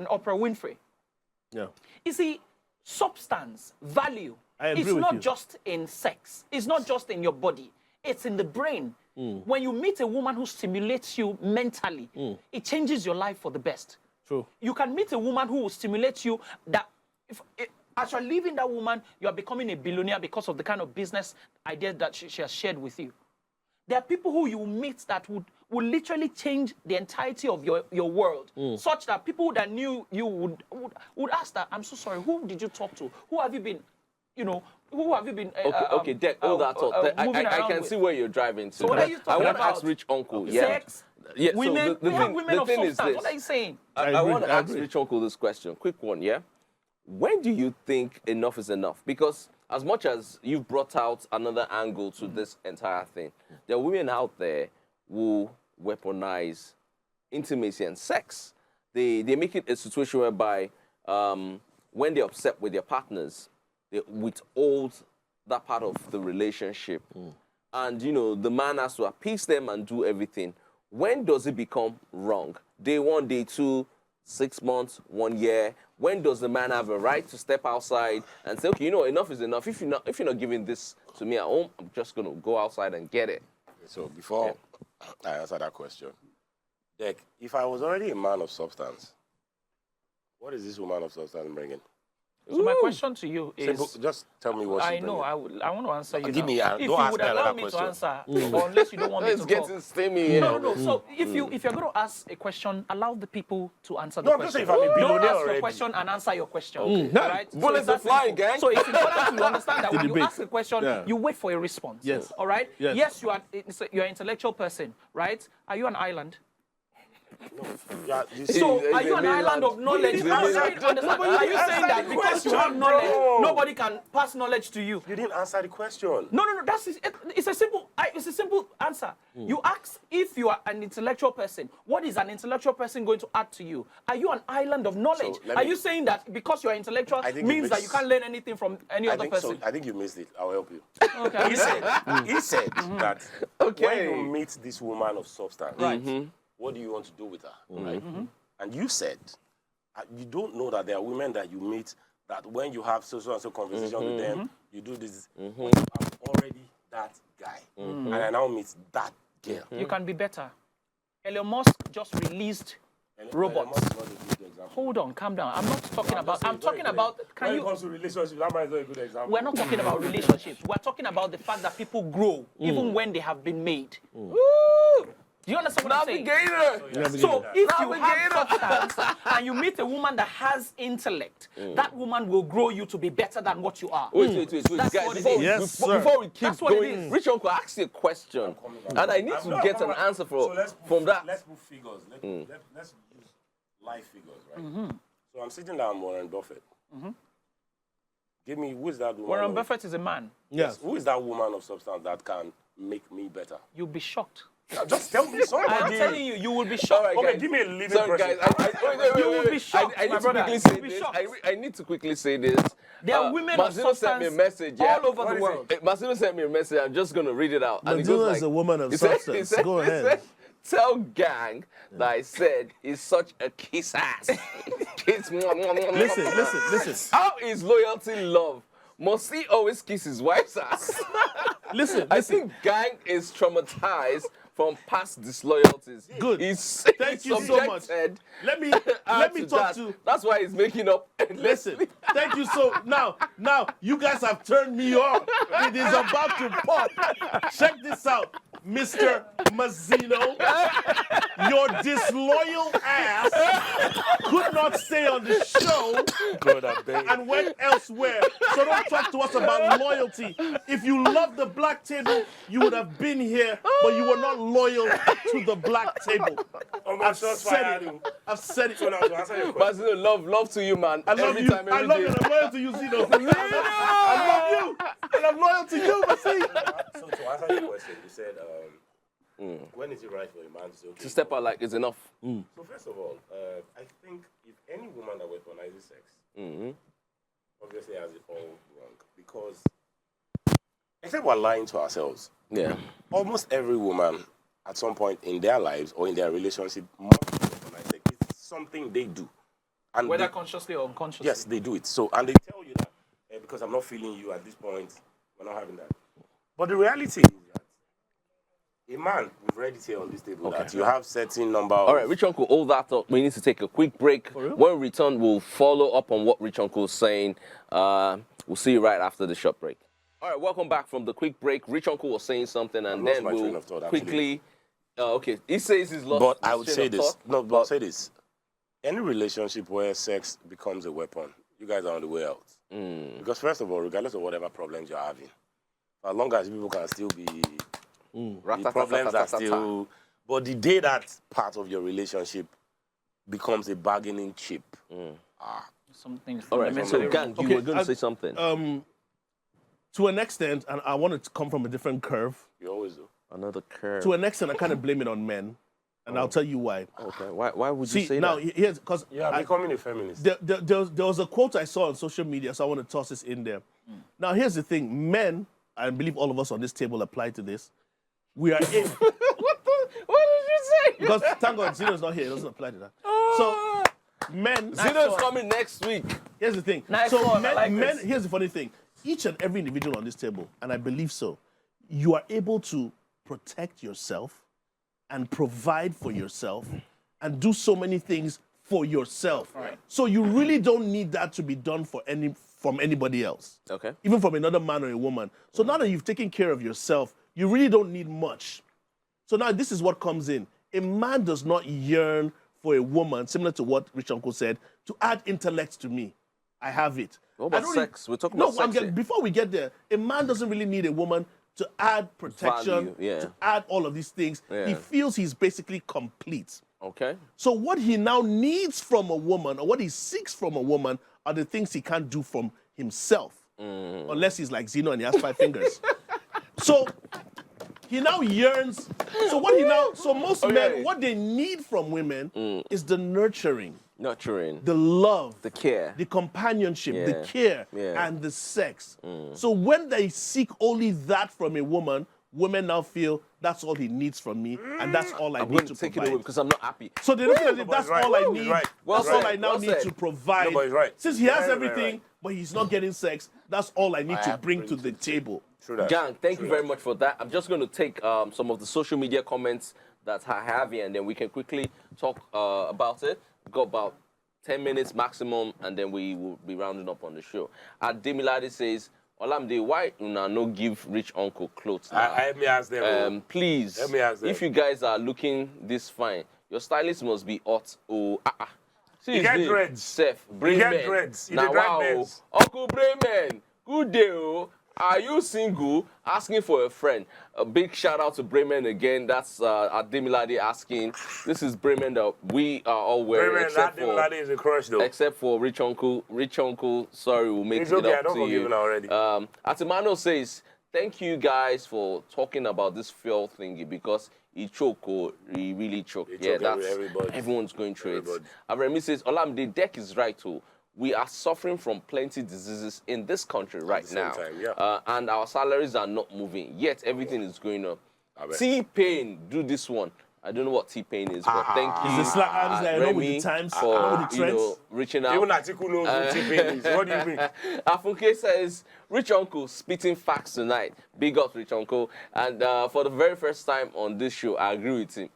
Oprah Winfrey. Yeah. You see, substance, value, I agree it's with not you. just in sex. It's not just in your body. It's in the brain. When you meet a woman who stimulates you mentally, it changes your life for the best. True. You can meet a woman who will stimulate you that as you're leaving that woman, you are becoming a billionaire because of the kind of business idea that she has shared with you. There are people who you meet that would literally change the entirety of your world, such that people that knew you would ask that, I'm so sorry, who did you talk to? Who have you been, who have you been Okay, Deck, all that thought. I can see where you're driving to. So what are you talking I want to about? ask Rich Uncle. Sex? Yeah, Women? so We have women of thing is substance. this. What are you saying? I want to ask agree. Rich Uncle this question. Quick one, yeah? When do you think enough is enough? Because as much as you've brought out another angle to this entire thing, there are women out there who weaponize intimacy and sex. They make it a situation whereby when they're upset with their partners, they withhold that part of the relationship. And, the man has to appease them and do everything. When does it become wrong? Day 1, day 2, 6 months, 1 year? When does the man have a right to step outside and say, okay, enough is enough. If you're not giving this to me at home, I'm just going to go outside and get it. So before I answer that question, Deck, if I was already a man of substance, what is this woman of substance bringing? So my question to you is... Simple, just tell me what she's I want to answer you Give now. me If you don't ask would me allow another me question. to answer, or unless you don't want me It's to talk. getting steamy here. No. So if you're going to ask a question, allow the people to answer the No, I'm question. just saying if I'm a Don't billionaire ask already. your question and answer your question. Okay. Right? Bullets it's that are flying, simple. gang. So it's important to understand that when you debate. ask a question, you wait for a response. Yes. All right? Yes. You're an intellectual person, right? Are you an island? Yeah, So It's are you a an mainland. island of knowledge? It's a No, mainland. understand. Are you saying that because you have knowledge, nobody can pass knowledge to you? You didn't answer the question. No. It's a simple answer. You ask if you are an intellectual person. What is an intellectual person going to add to you? Are you an island of knowledge? So, Are you saying that because you are intellectual I think means that you can't learn anything from any other person? I think you missed it. I'll help you. Okay. He said that Okay. when you meet this woman of substance, Right. what do you want to do with her? Right? And you said you don't know that there are women that you meet that when you have so and so conversation with them, you do this. I'm already that guy, and I now meet that girl. You can be better. Elon Musk just released robots. Not a good example. Hold on, calm down. I'm not talking about. I'm talking about. When it comes to relationships, that might not be a good example. We're not talking about relationships. We're talking about the fact that people grow even when they have been made. Woo! Do you understand what I'm saying? Navigator. So if you have substance and you meet a woman that has intellect, that woman will grow you to be better than what you are. Wait, That's guys. what it Before, is. Yes, before, sir. before we keep That's what it going, is. Rich Uncle asked you a question, and I need to get an answer from that. Let's move figures. Let's use life figures, right? So I'm sitting down with Warren Buffett. Give me, who is that woman? Warren Buffett is a man. Yes. Who is that woman of substance that can make me better? You'll be shocked. Just tell me something. I'm telling you, you will be shocked. Okay, give me a living Sorry, person. guys. Wait. You will be shocked, I my need to brother. quickly You say will be this. shocked. I need to quickly say this. There are women of Mazino sent me a substance message. Yeah. all over the is world. Mazino sent me a message. I'm just going to read it out. And it Mazino goes like, is a woman of he said- substance. Go he ahead. said, tell gang that I said he's such a kiss ass. Kiss. Listen. How is loyalty love? Must he always kiss his wife's ass? Listen. I think gang is traumatized from past disloyalties. Good. Thank you so much. subjected Let me to talk that. to. That's why he's making up. Listen, thank you so. Now, you guys have turned me on. It is about to pop. Check this out, Mr. Mazino. Your disloyal ass could not stay on the show God, I beg. and went elsewhere. So don't talk to us about loyalty. If you love the black table, you would have been here, but you were not loyal to the black table. I've said it. I've said it. So now, to answer your question, Mazino, love to you, man. I love Every you. time, I every love day. you. And I'm loyal to you, Zeno. I love you. And I'm loyal to you, Masi. so to answer your question, you said, when is it right for a man to say, okay, To step out like it's enough. So first of all, I think if any woman that weaponizes sex, obviously has it all wrong. Because, except we're lying to ourselves, Yeah. almost every woman at some point in their lives or in their relationship must weaponize sex. It's something they do. And Whether they- consciously or unconsciously. yes, they do it. So, and they tell you that because I'm not feeling you at this point, we're not having that. But the reality is that a man, we've read it here on this table, that you have certain number of... All right, Rich Uncle, hold that up. We need to take a quick break. When we return, we'll follow up on what Rich Uncle is saying. We'll see you right after the short break. All right, welcome back from the quick break. Rich Uncle was saying something, and lost then my train we'll of thought, actually. quickly... okay, he says he's lost But I his would train say of this. thought. No, but I'll say this. Any relationship where sex becomes a weapon, you guys are on the way out. Because first of all, regardless of whatever problems you're having, as long as people can still be... The problems are still... But the day that part of your relationship becomes a bargaining chip, Something All right, so fundamentally gang, wrong. you were going to say something. To an extent, and I want to come from a different curve. you always do. Another curve. To an extent, I kind of blame it on men, and I'll tell you why. Okay, why would you See, say now that? here's because You are becoming a feminist. there was a quote I saw on social media, so I want to toss this in there. Now, here's the thing: men, I believe all of us on this table apply to this. We are in What did you say? because thank God Zeno's not here; it doesn't apply to that. So, men, Zeno's coming next week. here's the thing. Nice So one, I like men, this. here's the funny thing. Each and every individual on this table, and I believe so, you are able to protect yourself and provide for yourself and do so many things for yourself. Right. So you really don't need that to be done from anybody else. Okay. Even from another man or a woman. So now that you've taken care of yourself, you really don't need much. So now this is what comes in. A man does not yearn for a woman, similar to what Rich Uncle said, to add intellect to me. I have it. What about I don't sex? We're talking no, about sex here. before we get there, a man doesn't really need a woman to add protection, Value, yeah. to add all of these things. Yeah. He feels he's basically complete. Okay. So what he now needs from a woman, or what he seeks from a woman, are the things he can't do from himself. Unless he's like Zeno and he has 5 fingers. So he now yearns. So most men, what they need from women is the nurturing, Nurturing. the love, The care. the companionship, the Yeah. care, Yeah. and the sex. So when they seek only that from a woman, women now feel that's all he needs from me, and that's all I I'm need going to to take provide. it away because I'm not happy. So they look at it, but that's he's right. all I He's need. right. Well That's all said. I now Well need said. to provide. No, but he's right. Since he has Very, very everything, right. but he's not getting sex, that's all I need to have bring bring to the table. True that. Gang, thank you very much for that. I'm just going to take some of the social media comments that I have here, and then we can quickly talk about it. We've got about 10 minutes maximum, and then we will be rounding up on the show. Ademilade says, Olamide, why una no give Rich Uncle clothes now? Let me ask them. Please, Let me ask them. if you guys are looking this fine, your stylist must be hot. Oh, See, You get dreads. Seth, bring get men. dreads. You Now, dey drag wow, men's. Uncle Bremen, good day. Oh. Are you single? Asking for a friend. A big shout out to Bremen again. That's Ademilade asking. This is Bremen that we are all wearing, Bremen, except that for lady is a crush though. except for Rich Uncle. Rich Uncle, sorry, we'll make It's it okay, I up don't to forgive you. him already. Atimano says, thank you guys for talking about this fuel thingy because he choked, he really choked. Yeah, that's everyone's going through it. Avremi says, Olam, the deck is right too. We are suffering from plenty diseases in this country right now. And our salaries are not moving. Yet everything is going up. T-Pain, do this one. I don't know what T-Pain is, but thank you. It's the Slack hands that I know with the times, for the trends. Reaching out. Even Atiku knows who T-Pain is. What do you mean? Afunke says, Rich Uncle spitting facts tonight. Big up, Rich Uncle. And for the very first time on this show, I agree with him.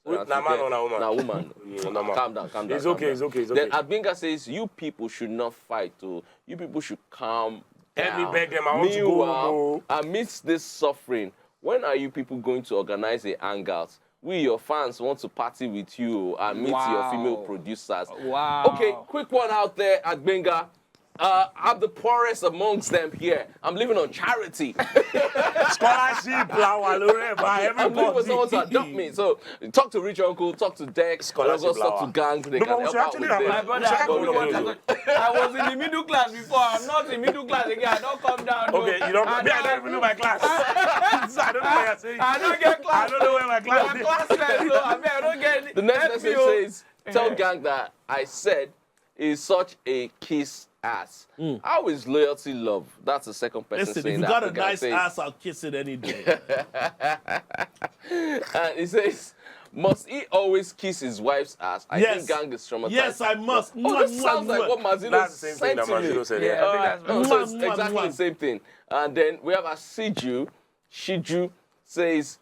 Na man or na woman? Na woman. Calm down. It's okay. Then Abinga says, you people should not fight. You people should calm down. Let me beg them. I want to go. Amidst this suffering, when are you people going to organize a hangout? We, your fans, want to party with you and meet your female producers. Wow. Okay, quick one out there at Benga. I'm the poorest amongst them here. I'm living on charity. Scholarship, I'm looking for someone to adopt me. So talk to Rich Uncle, talk to Dex, talk to Gang. They can help out with this. My brother, I was in the middle class before. I'm not in middle class again. I don't come down. Okay, you don't. I don't even know my class. I don't know what you're saying. I don't get class. I don't know where my class is. I don't get it. The next message says, tell Gang that I said is such a kiss ass. How is loyalty love? That's the second person Listen, saying if you that. got a nice ass, I'll kiss it any day. And he says, must he always kiss his wife's ass? I think Gang is traumatized. Yes, I must. This sounds like what Mazino said to me. Said, So it's exactly the same thing. And then we have a Shiju says,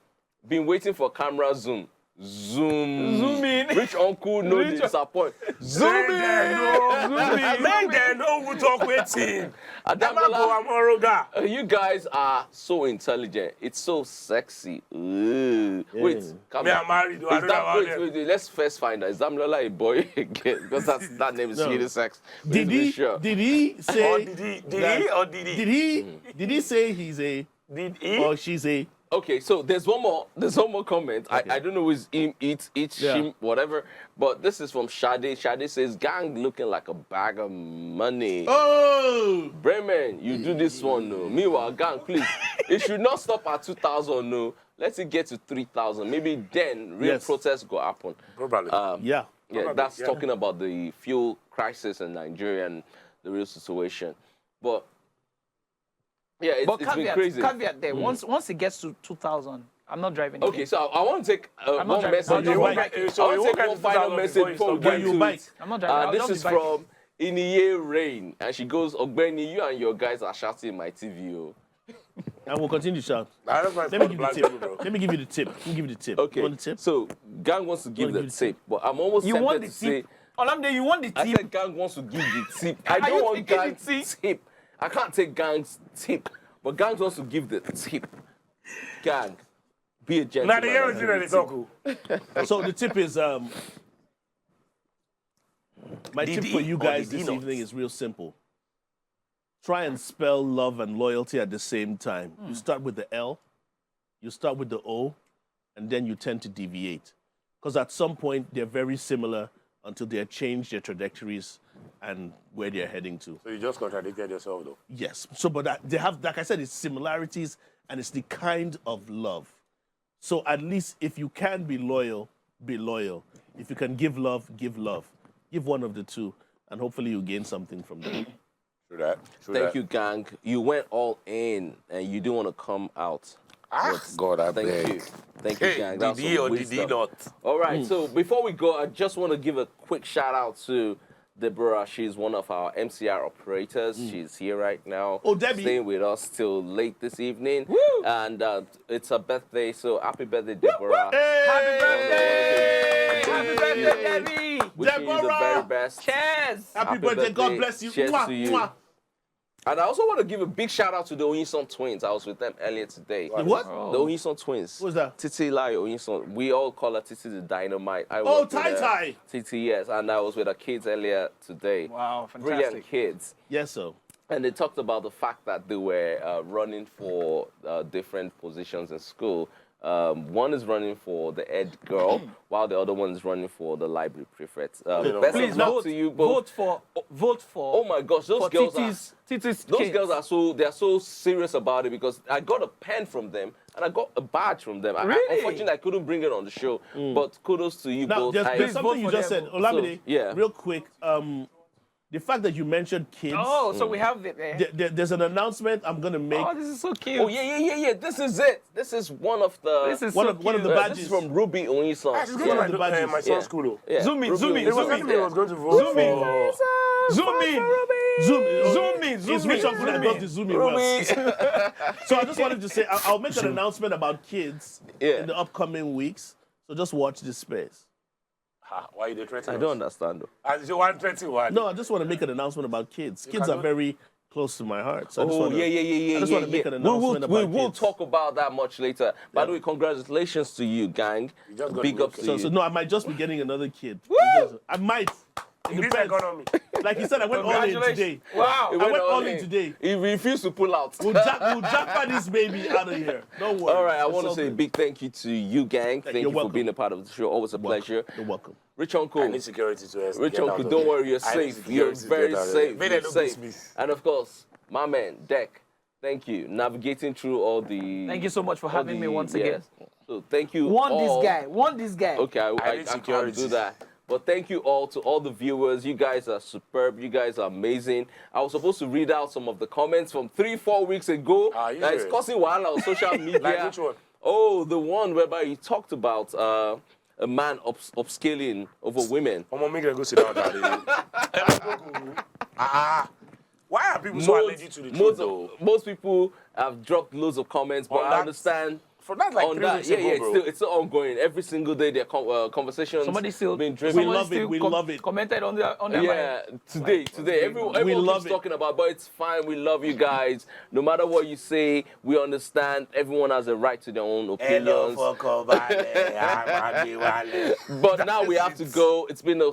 been waiting for camera zoom. Zoom in. Rich Uncle no disappoint. Zoom in. Make them know who talk with him. You guys are so intelligent. It's so sexy. Wait, come Me, I'm married. I don't know wait. Let's first find out. Is Damlola a boy again? Because that name is really sex. Did he say? Did he say he's a? Did he? Or she's a? Okay, so there's one more comment. Okay. I don't know who's him, him, whatever. But this is from Shade. Shade says, Gang looking like a bag of money. Oh! Bremen, you do this one, no. Meanwhile, Gang, please. It should not stop at 2,000, no. Let it get to 3,000. Maybe then real protests go happen. Probably. That's talking about the fuel crisis in Nigeria and the real situation. But yeah, it's been crazy. Caveat there. Once it gets to 2,000, I'm not driving. Okay, again. so I want to take one message. I want to take one final message before we get to it. I'm not driving. This is from Iniye Rain, and she goes, Ogbeni, you and your guys are shouting my TV. And we'll continue to shout. Let me give you the tip. Let me give you the tip. Okay. You want the tip? So Gang wants to give the tip, but I'm almost tempted to say. Olamide, you want the tip? I said Gang wants to give the tip. I don't want Gang's tip. I can't take Gang's tip, but Gang wants to give the tip. Gang, be a gentleman. So the tip is, my tip for you guys this evening is real simple. Try and spell love and loyalty at the same time. You start with the L, you start with the O, and then you tend to deviate. Because at some point, they're very similar until they change their trajectories and where they're heading to. So you just contradicted yourself, though. Yes. So, but they have, like I said, it's similarities and it's the kind of love. So at least if you can be loyal, be loyal. If you can give love, give love. Give one of the two, and hopefully you gain something from that. True that. Thank you, Gang. You went all in, and you didn't want to come out. God, I Thank beg. you. Thank you, Gang. That's Did he or did he not? All right, so before we go, I just want to give a quick shout out to Deborah. She's one of our MCR operators. She's here right now. Oh, Debbie. Staying with us till late this evening. Woo! And it's her birthday, so happy birthday, Deborah. Hey! Happy birthday! Happy birthday, Debbie! Wishing you the very best. Cheers! Happy birthday. God bless you. Cheers Mwah, to you. mwah. And I also want to give a big shout out to the Oyinson twins. I was with them earlier today. The what? The Oyinson twins. What's that? Titi Lai Oyinson. We all call her Titi the Dynamite. Tai. Titi, yes. And I was with her kids earlier today. Wow, fantastic. Brilliant kids. Yes, sir. And they talked about the fact that they were running for different positions in school. One is running for the head girl, while the other one is running for the library prefect. Best Please of luck vote, to you both. vote for. Oh my gosh, those for girls Titi's those kids. girls are so serious about it because I got a pen from them and I got a badge from them. Really? Unfortunately, I couldn't bring it on the show, but kudos to you Now, both. there's vote something you for just them. said, Olamide. So, yeah. Real quick. The fact that you mentioned kids. Oh, so we have it there. There's an announcement I'm gonna make. Oh, this is so cute. Oh yeah. This is it. This is one of the. This is one so of the cute. badges. This is from Ruby Onyisan. It's going Yeah. to The my, badges. my son's Yeah. school. Though. Yeah. Zoom in, Ruby zoom in, It was zoom in. asking me he was going to vote Zoom in. for... Zoom in. Zoom in. It's Zoom Rich in. Uncle that Zoom does in. the zooming Ruby. well. So I just wanted to say I'll make an announcement about kids Yeah. in the upcoming weeks. So just watch this space. Why are you threatening I don't understand though. As you 121. No, I just want to make an announcement about kids. Kids can are do- very close to my heart. So I just Oh, want to, yeah. I just want to make an announcement we about will kids. talk about that much later. By the way, congratulations to you, gang. You just got Big to ups to make you. So no, I might just be getting another kid. I might. It In this depends. economy. Like you said, I went all in Congratulations. today. Wow. He I went all in. in today. He refused to pull out. We'll jackpot this baby out of here. Don't worry. All right, I It's want to all say a good. big thank you to you, gang. Thank You're you for welcome. being a part of the show. Always a pleasure. You're welcome. Rich I Uncle, need security to Rich get out Uncle, of don't there. worry, you're I need safe. You're security to very get out of there. safe. May You're they look safe. dismiss. And of course, my man, Deck, thank you. Navigating through all the... Thank you so much for all having me once again. yes. So thank you Want all. this guy. Want this guy. Okay, I need can't security. do that. But thank you all to all the viewers. You guys are superb. You guys are amazing. I was supposed to read out some of the comments from 3-4 weeks ago. Are you That is serious? causing wahala on social media. Like which one? Oh, the one whereby you talked about a man upscaling over women. I'm going to go sit down, daddy. Why are people so allergic to the truth, though? Most people have dropped loads of comments, but On I that- understand. For that, like On 3 that, weeks yeah, ago, bro. it's still ongoing. Every single day, there are conversations Somebody still. being driven. somebody love it, still we love it. Commented on their Yeah, today, everyone love keeps it. talking about, but it's fine. We love you guys. No matter what you say, we understand. Everyone has a right to their own opinions. But now we have to go. It's been a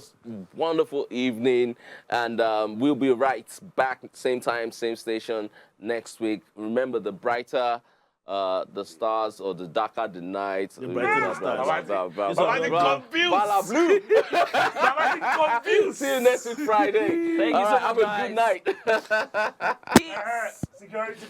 wonderful evening, and we'll be right back, same time, same station next week. Remember, the brighter the stars or the darker the night. The brighter the stars. confused. Blue. confused. See you next week Friday. Thank you so All right, much, have a good guys. night. Peace. Security,